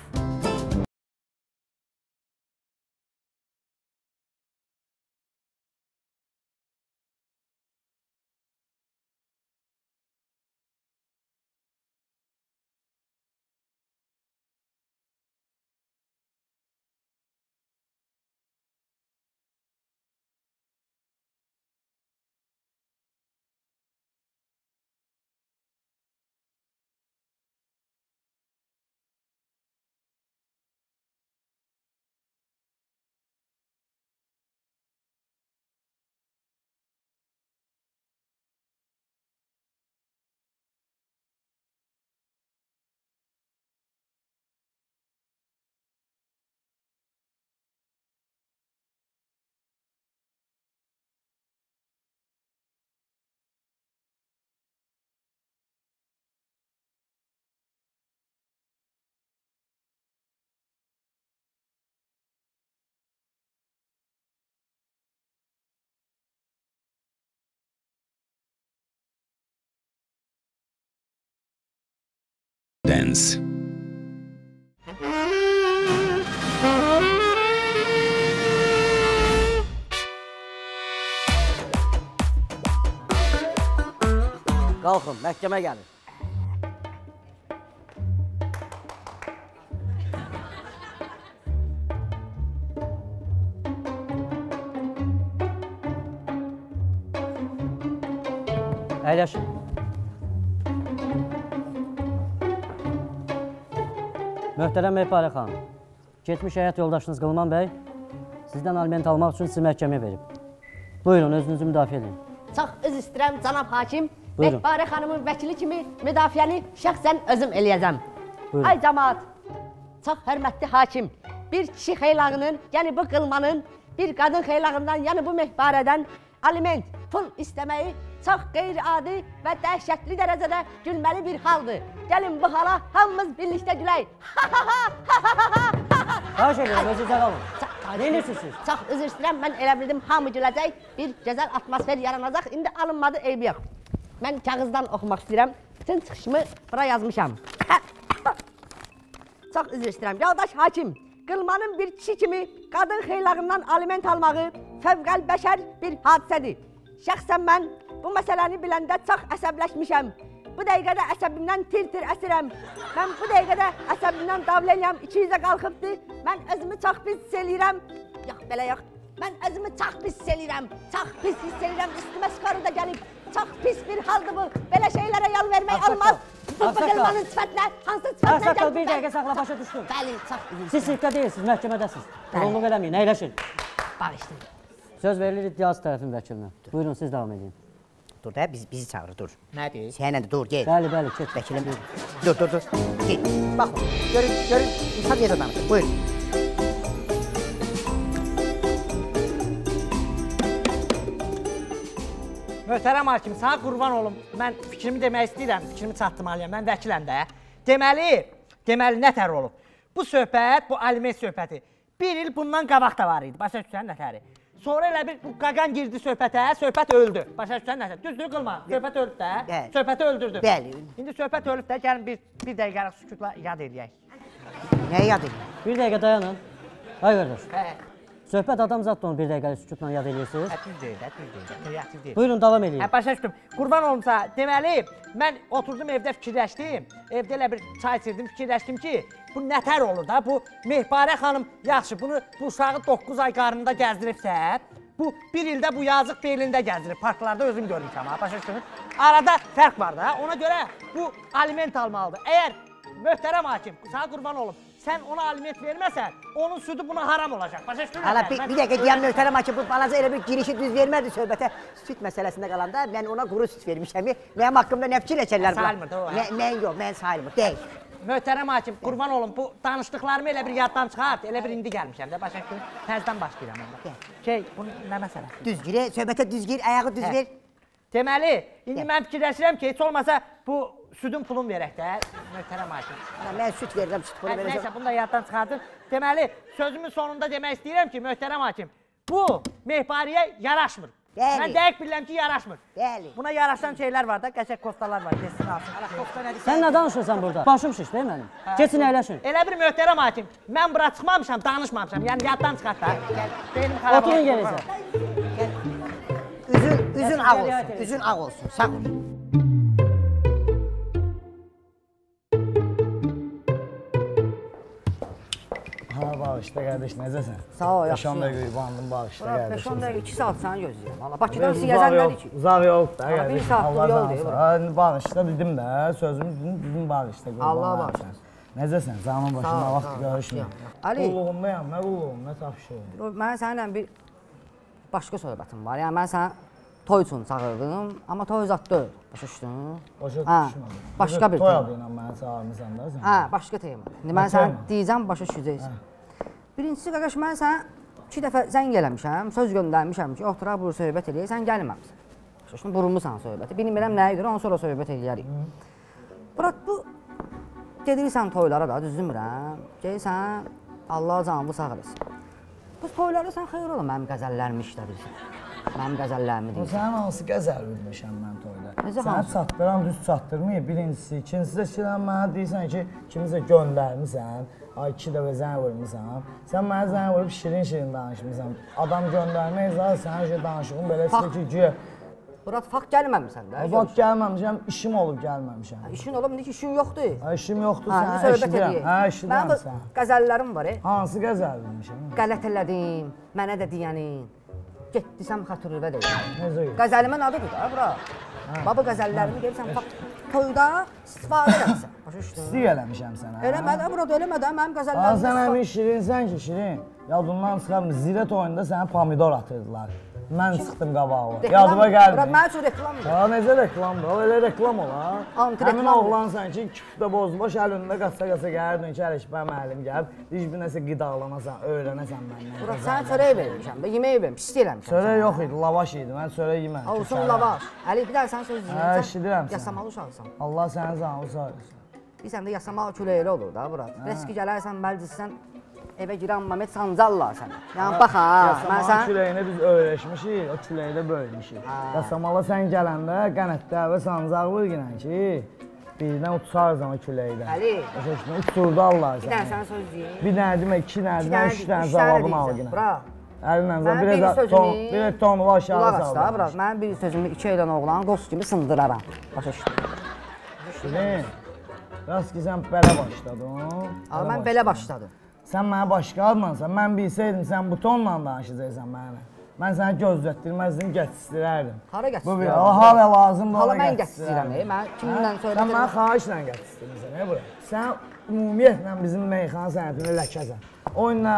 Dance. Qalxın, məhkəmə gəlir. Əyləşin. Möhtərəm Mehpare xanım, keçmiş həyat yoldaşınız Qılman bəy sizdən aliment almaq üçün sizi məhkəməyə verib. Buyurun, özünüzü müdafiə edin. Çox üzr istəyirəm, cənab hakim. Mehpare xanımın vəkili kimi müdafiəni şəxsən özüm eləyəcəm. Ay cəmaat, çox hörmətli hakim. Bir kişi xeylağının, yəni bu Qılmanın, bir qadın xeylağından, yəni bu Mehparədən aliment, pul istəməyi çox qeyri-adi və dəhşətli dərəcədə gülməli bir haldır. Gəlin bu hala hamımız birlikdə gülək. Xahiş edirəm, özünüzə qalın. Neyinirsiniz siz? Çox üzr istəyirəm, mən elə bildim hamı güləcək, bir gözəl atmosfer yaranacaq. İndi alınmadı, eybi yox. Mən kağızdan oxumaq istəyirəm, bütün çıxışımı bura yazmışam. Çox üzr istəyirəm, yoldaş hakim. Qılmanın bir kişi kimi qadın xeylağından aliment almağı fövqəlbəşər bir hadisədir. Şəxsən mən bu məsələni biləndə çox əsəbləşmişəm. Bu dəqiqədə əsəbimdən tir-tir əsirəm. Mən bu dəqiqədə əsəbimdən davləyəm, 200-ə qalxıbdır. Mən özümü çox pis hiss eləyirəm. Yox, belə yox. Mən özümü çox pis hiss eləyirəm. Çox pis hiss eləyirəm, üstümə skoru da gəlib. Çox pis bir haldır bu. Belə şeylərə yol vermək olmaz. Bu Qılmanın sifətinə, hansı sifətinə gəlib? Ağsaqqal, bir dəqiqə saxla, başa düşdüm. Bəli, çox üzr. Siz sirkdə deyilsiniz, məhkəmədəsiniz. Qulunluq eləməyin, əyləşin. Bağışlayın. Söz verilir iddiası tərəfin vəkilinə. Buyurun, siz davam edin. Dur da, bizi çağırır, dur. Nədir? Sənə də dur, gel. Bəli, keç. Vəkilim, dur. Gel, baxma, görün, insan necə danışır, buyurun. Möhtərəm hakim, sana qurban olum. Mən fikrimi demək istəyirəm, fikrimi çatdırmalıyam. Mən vəkiləm də. Deməli, nətər olub? Bu söhbət, bu aliment söhbəti bir il bundan qabaq da var idi. Başa düşsən nətəri? Sonra elə bir qaqan girdi söhbətə, söhbət öldü. Başa düşsən nətəri? Düzdür, Qılma. Söhbət öldü də. Söhbəti öldürdü. Bəli. İndi söhbət ölüb də, gəlin bir dəqiqəlik sükutla yad eləyək. Nəyə yad eləyək? Bir dəqiqə dayanın. Ay qardaş. Söhbət adam zat da onu bir dəqiqəlik sükutla yad eləyirsiniz. Düzdür. Buyurun, davam edin. Başa düşdüm. Qurban olumsa, deməli, mən oturdum evdə fikirləşdim. Evdə elə bir çay içirdim, fikirləşdim ki, bu nətər olur da, bu Mehpare xanım, yaxşı, bunu bu uşağı 9 ay qarnında gəzdiribsə, bu bir ildə bu yazıq Berlində gəzdirib, parklarda özüm görmüşəm, başa düşdünüz? Arada fərq var da, ona görə bu aliment almalıdır. Əgər möhtərəm hakim, sana qurban olum, sən ona aliment verməsən, onun südü buna haram olacaq, başa düşdünüz? Hala, bir dəqiqə deyəm, möhtərəm hakim, bu balaca elə bir girişi düz vermədi söhbətə. Süt məsələsində qalanda mən ona quru süt vermişəm. Mənim haqqımda nə fikir eçərlər? Sayılmır da o. Mən yox, mən sayılmır, deyil. möhtərəm hakim, qurban olun, bu danışdıqlarımı elə bir yaddan çıxart, elə bir indi gəlmişəm də, başa düşdün, təzdən başlayıram onda. Bunu nə məsələ? Düz gir, söhbətə düz gir, ayağı düz ver. Deməli, indi mən fikirləşirəm ki, heç olmasa bu südün pulun verək də, möhtərəm hakim. Mən süt verirəm, süt pulu verəcəm. Nəysə, bunu da yaddan çıxardım. Deməli, sözümün sonunda demək istəyirəm ki, möhtərəm hakim, bu mehpariyə yaraşmır. Mən dəqiq bilirəm ki, yaraşmır. Buna yaraşan şeylər var da, qəşək koftalar var, kesin alsın. Sən nə danışırsan burada? Başım şiş, deyil mənim? Keçin, əyləşin. Elə bir möhtərəm hakim, mən bura çıxmamışam, danışmamışam, yəni yaddan çıxart da. Oturun gələcək. Üzün ağ olsun, üzün ağ olsun, sağ ol. Bağışla qardaş, necəsən? Sağ ol, yaxşı. 5-10 dəqiqə yubandım, bağışla qardaş. 5-10 dəqiqə, 2 saat səni gözləyirəm. Valla Bakıdan sizəzən nədir ki? Uzaq yoldur da qardaş. 1 saatlıq yol deyil. Bağışla dedim də, sözümü dedim bağışla. Allah bağışla. Necəsən? Canımın başında vaxt görüşmür. Ali. Qulluğumdayam, nə qulluğum, nə tapışırım. Mən səninlə bir başqa söhbətim var. Yəni mən səni toy üçün çağırdım, amma toy zat deyil. Başa düşdün? Başa düşmədim. Başqa bir toy tema. adı ilə mənə çağırmısan da sən. Hə, başqa tema. İndi mən sənə deyəcəm, başa düşəcəksən. Birincisi, qardaş, mən sənə 2 dəfə zəng eləmişəm, söz göndərmişəm ki, oturaq buru söhbət eləyək, sən gəlməmsən. Başa düşdün, burunmusan söhbəti. Bilmirəm nəyə görə, ondan sonra söhbət eləyərik. Burat, bu gedirsən toylara da, düzdürmürəm. Gelirsən, Allah canımı sağ eləsin. Bu toylarda sən xeyir ola mənim qəzəllərimi işlədirsən. Mənim qəzəllərimi deyirsən. Sənin hansı qəzəl bilmişəm mən toyda? Necə sənə hansı? çatdıran düz çatdırmayıb, birincisi. İkincisi də sən mənə deyirsən ki, kimisə göndərmisən, ay 2 dəfə zəng vurmusan. Sən mənə zəng vurub şirin-şirin danışmısan. Adam göndərmək zaten sənin şey danışığın belə ki, güya. Burat, fakt gəlməmişsən də. Fakt gəlməmişəm, işim olub gəlməmişəm. İşin olub, indi ki, işin yoxdur. İşim yoxdur, sən eşidirəm. Hə, eşidirəm sən. Mən qəzəllərim var, Hansı qəzəl bilmişəm? Qələt elədim, mənə də deyənin. Getdisəm xatırıvə deyəm. Necə? Qəzəlimin adıdır da, bura. Baba qəzəllərimi deyirsən, toyda istifadə eləmişsən. Başa düşdün? İstiq eləmişəm sənə. Eləmədə, burada eləmədə, mənim qəzəllərim. Sən həmin şirinsən ki, şirin. Yadımdan çıxarım, zirət oyunda sənə pomidor atırdılar. Mən çıxdım qabağa. Yadıma gəlmir. Bura mənə üçün reklamdır. Ha, necə reklamdır? O elə reklam olar. Həmin oğlansan ki, küfdə bozbaş əlində qaça-qaça gəlirdin ki, Ələkbər müəllim gəlib, heç bir nəsə qidalanasan, öyrənəsən məndən. Bura sənə çörək vermişəm, yemək vermişəm, pis deyirəmişəm. Çörək yox idi, lavaş idi, mən çörək yemədim. Olsun lavaş. Əli, bir daha sən söz deyirsən. Hə, eşidirəm sən. Yasamalı uşaqsan. Allah sənin canını sağ olsun. Bilirsən də yasamalı küləkli olur da, bura. Reski gələrsən, məclissən, evə girən Məhəmməd sancallar səni. Yəni, bax ha, mən sən... Küləyini biz öyrəşmişik, o küləkdə böyümüşük. Yasamala sən gələndə qənətdə və sancaq vur ginən ki, birdən uçarsan o küləkdən. Əli. Uçurdarlar səni. Bir dənə sənə söz deyim. Bir dənə demə, 2 dənə demə, 3 dənə cavabını al ginən. Bura. Əlinlə bir tonumu aşağı sal. Bura, mənim bir sözümü 2 edən oğlan qost kimi sındıraram. Başa düşdüm. Şirin, rast ki sən belə başladın. Mən belə başladım. Sən mənə başqa adlansan, mən bilsəydim sən bu tonla danışacaqsan mənə. Mən səni gözlətdirməzdim, gətirərdim. Hara gətirərdim? Hala lazımdır, hala mən gətirərəm. Mən kiminlə söylədim? Sən mənə xahişlə gətirdirsən, bura. Sən ümumiyyətlə bizim meyxana sənətini ləkəsən. Oyunla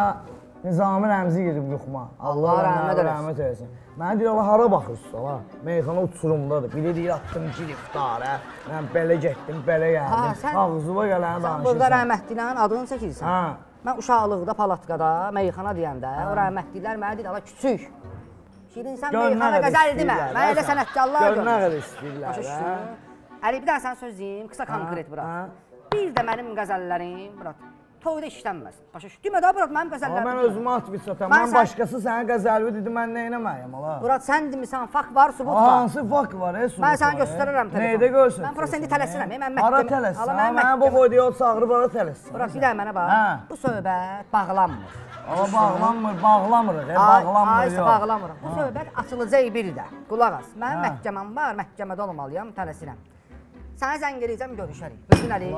Nizami Rəmzi girib yuxuma. Allah rəhmət eləsin. Mənə deyir, Allah hara baxırsın, Allah? Meyxana uçurumdadır. Biri deyir, atdım giriftarə. Mən belə getdim, belə gəldim. Ağzıva gələni danışırsan. Sən burada rəhmətlilərin adını çəkirsən. Mən uşaqlıqda, Palatqada, meyxana deyəndə, o rəhmətliklər mənə deyir, Allah küçük. Şirin, sən meyxana qəzəl demə. Mən elə sənətkarlar görmüşəm. Gör nə qədər istəyirlər. Əli, bir dənə sən söz deyim, qısa konkret bırak. Bir də mənim qəzəllərim, bırak, toyda işlənməz. Başa düşdün. Demə də, bırak, mənim qəzəllərim. Mən özümə atbit satam. Mən başqası sənə qəzəlvi dedi, mən nə eləməyəm, ala. Bırak, sən demirsən, fakt var, subut var. Hansı fakt var, subut var? Mən sənə göstərərəm telefonu. Neydə görsün? Mən prosendi tələsirəm, mən Hara tələsin? Mən bu boyda yol çağırıb hara tələsin? Bırak, bir də mənə bax. Bu söhbət bağlanmır. Ama bağlanmır, bağlamırıq, bağlanmır yox. Bağlamırıq. Bu söhbət açılacaq bir də. Qulaq as. Mənim məhkəməm var, məhkəmədə olmalıyam, tələsirəm. Sənə zəng eləyəcəm, görüşərik. Bütün Əli.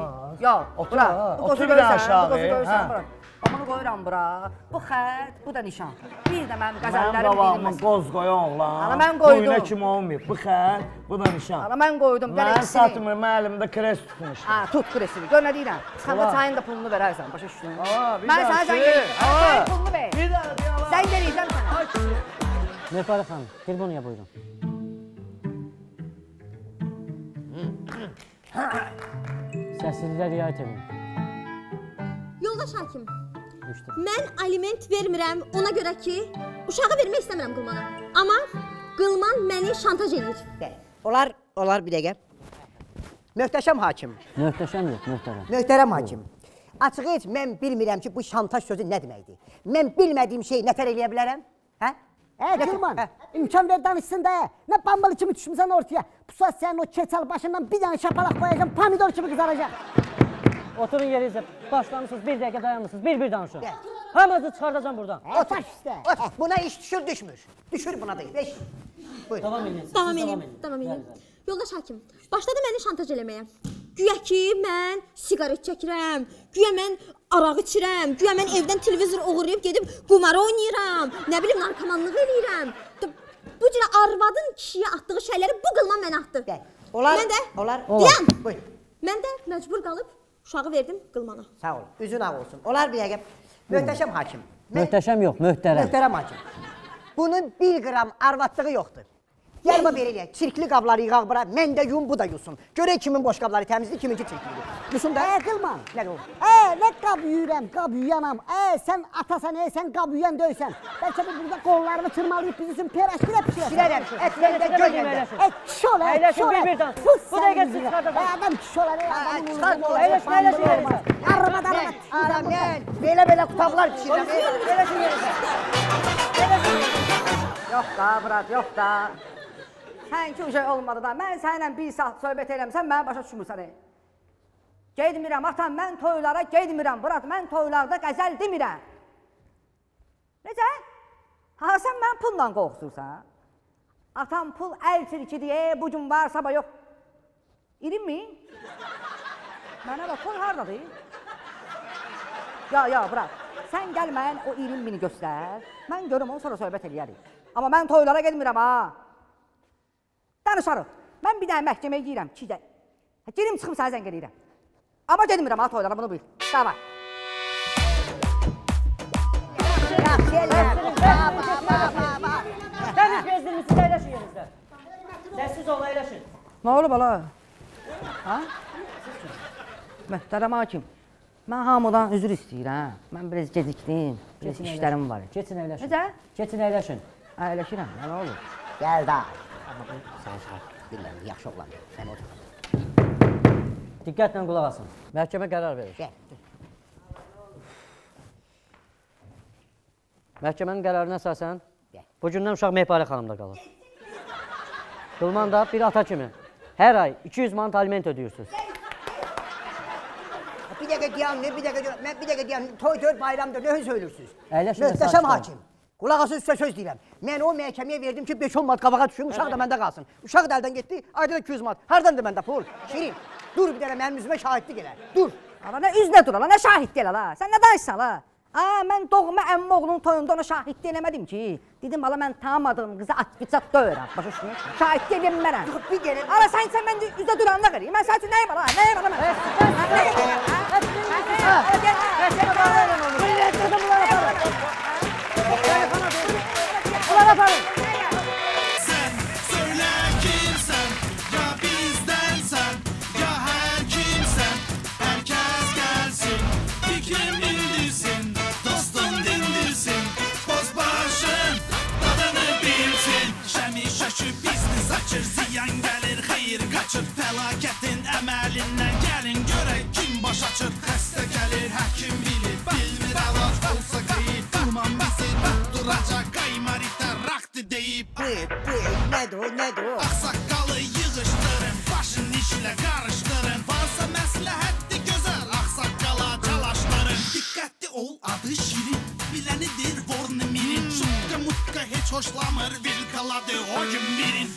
Yox, bura. Otur bir aşağı. Bunu qoyuram bura. Bu xət, bu da nişan. Bir də mənim qəzəllərim bilinməz. Mənim davamın qoz qoyan oğlan. Mən qoydum. Boyuna kimi olmayıb. Bu xət, bu da nişan. Mən qoydum. Mən satmır, mən əlimdə kres tutmuş. Tut kresini. Gör nə deyirəm. Çıxanda çayın da pulunu verərsən, başa düşdün. Mən sənə zəng eləyəcəm. Pulunu ver. Zəng eləyəcəm sənə. Mehpare xanım, Tribunaya buyurun. Səssizliyə riayət edin. Yoldaş hakim, mən aliment vermirəm ona görə ki, uşağı vermək istəmirəm Qılmana. Amma Qılman məni şantaj edir. Olar bir dəqiqə. Möhtəşəm hakim. Möhtəşəm yox, möhtərəm. Möhtərəm hakim. Açığı heç mən bilmirəm ki, bu şantaj sözü nə deməkdir. Mən bilmədiyim şeyi nətər eləyə bilərəm? Hə? Qılman, imkan ver danışsın da. Nə bambalı kimi düşmüsən ortaya. Bu saat sənin o keçal başından bir dənə şapalaq qoyacağım, pomidor kimi qızaracaq. Oturun yerinizə, başlamışsınız, bir dəqiqə dayanmışsınız, bir danışın. Hamınızı çıxardacağım buradan. Otur işte. Buna iş düşür, düşmür. Düşür buna da. Buyurun. Davam edin. Davam edin. Yoldaş hakim, başladı məni şantaj eləməyə. Güya ki, mən siqaret çəkirəm, güya mən araq içirəm, güya mən evdən televizor oğurlayıb gedib qumara oynayıram, nə bilim, narkomanlıq eləyirəm. Bu cürə arvadın kişiyə atdığı şeyləri bu Qılman mənə atdı. Olar. Deyəm, mən də məcbur qalıb uşağı verdim Qılmana. Sağ ol, üzün ağ olsun. Olar bir dəqiqə. Möhtəşəm hakim. Möhtəşəm yox, möhtərəm. Möhtərəm hakim. Bunun 1 qram arvadlığı yoxdur. Gəlmə belə eləyək, çirkli qabları yığaq bura, mən də yum, bu da yusun. Görək kimin boş qabları təmizdir, kiminki çirklidir. Yusun da. Qılman. Nədir o? Nə qab yuyuram, qab yuyanam. Sən atasan, sən qab yuyan döysən. Bəlkə bir burada qollarını tırmalayıb bizi üçün peraşkirə pişirəsən. Şirərəm, ətlərdə gölgəndə. Kişi ol, əyləşin bir-birdən. Bu dəqiqə siz çıxardacaq. Adam kişi ol, əyləşin yerinizə. Arvad. Mən belə qutablar pişirəm. Əyləşin yerinizə. Yox da, Brad, yox da. Sən ki, şey olmadı da, mən səninlə bir saat söhbət eləmişəm, mənə başa düşmürsən. Gedmirəm, atam, mən toylara gedmirəm, Brad, mən toylarda qəzəl demirəm. Necə? Ha, sən mən pulla qorxsursan. Atam pul əl çirkidir, bu gün var, sabah yox. İrim mi? Mənə bax, pul haradadır? Ya, Brad, sən gəl mən o 20.000-i göstər, mən görüm onu sonra söhbət eləyərik. Amma mən toylara gedmirəm, ha. Danışarıq. Mən bir dənə məhkəməyə girəm, 2 də. Girim, çıxım sənə zəng eləyirəm. Amma gedmirəm, ha, toylara, bunu bil. Davay. Dəniz gezdirmişsiniz, əyləşin yerinizdə. Səsiz ol, əyləşin. Nə olub, ala? Ha? Möhtərəm hakim. Mən hamıdan üzr istəyirəm. Mən biraz gecikdim. Biraz işlərim var. Keçin əyləşin. Necə? Keçin əyləşin. Əyləşirəm, nə olur? Gəl da. Sən çıxar, bilməm, yaxşı oğlan. Sən otur. Diqqətlə qulaq asın. Məhkəmə qərar verir. Məhkəmənin qərarına əsasən, bugündən uşaq Mehbarə xanımda qalır. Qılman da bir ata kimi hər ay 200 manat aliment ödəyirsiniz. Bir dəqiqə deyəm, toy dör, bayramdır, nə söylürsünüz? Əyləşin. Möhtəşəm hakim. Qulaq asın, sizə söz deyirəm. Mən o məhkəməyə verdim ki, 5-10 manat qabağa düşüm, uşaq da məndə qalsın. Uşaq da əldən getdi, ayda da 200 manat. Hardandır məndə pul? Şirin, dur bir dənə mənim üzümə şahidlik elə. Dur. Ala, nə üzünə dur, ala, nə şahidlik elə, la. Sən nə danışsan, la? Mən doğma əmmi oğlunun toyunda ona şahidlik eləmədim ki. Dedim, ala, mən tanımadığım qıza at-bıçat döyürəm. Başa düşün, şahidlik eləmərəm. Bir gəlin. Ala, sən mən üzə duranlıq eləyim. Mən sən üçün nəyim, ala, nəyim, ala, Sen söyle kimsen, ya bizdensen, ya her kimsen, herkes gelsin, fikrim bildirsin, dostum dindirsin, bozbaşın tadını bilsin. Şəmi şaşı bizniz açır, ziyan gəlir, xeyir qaçır, fəlakətin əməlindən gəlin görək kim baş açır. Xəstə gəlir, həkim bilir, bilmir əlac olsa qeyib, durman bizi tutturacaq, qaymarita raktı deyib. Nədir o? Ağsaqqalı yığışdırın, başın işlə qarışdırın, varsa məsləhətli gözəl, ağsaqqala calaşdırın. Diqqətli ol, adı Şirin, bilənidir Vornimirin, şutqa mutqa heç hoşlamır, vilkaladı o gün birin.